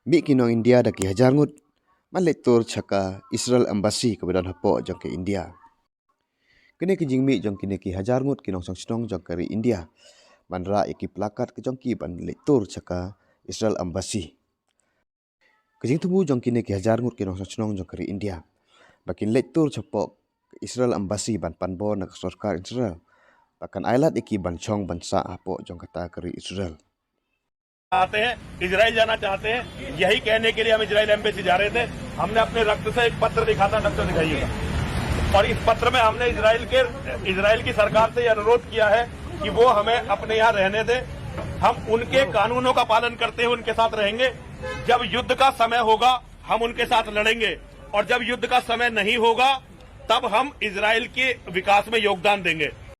Mi kinong India daki hajar ngut malektor chaka Israel embassy kebedan hapo jong ke India. Kene ki jingmi jong kene ki hajar ngut kinong song jong kari India. Manra iki plakat ke jong ki ban lektor chaka Israel embassy. Kejing tubu jong kene ki hajar ngut kinong song jong kari India. Bakin lektor chapok Israel embassy ban panbo nak sarkar Israel. Bahkan ailat iki ban chong ban sa hapo jong kata kari Israel. आते हैं, इजराइल जाना चाहते हैं, यही कहने के लिए हम इजराइल एम्बेसी जा रहे थे। हमने अपने रक्त से एक पत्र लिखा था, डॉक्टर दिखाइएगा। और इस पत्र में हमने इजराइल की सरकार से यह अनुरोध किया है कि वो हमें अपने यहाँ रहने दे। हम उनके कानूनों का पालन करते हुए उनके साथ रहेंगे। जब युद्ध का समय होगा हम उनके साथ लड़ेंगे, और जब युद्ध का समय नहीं होगा तब हम इजराइल के विकास में योगदान देंगे।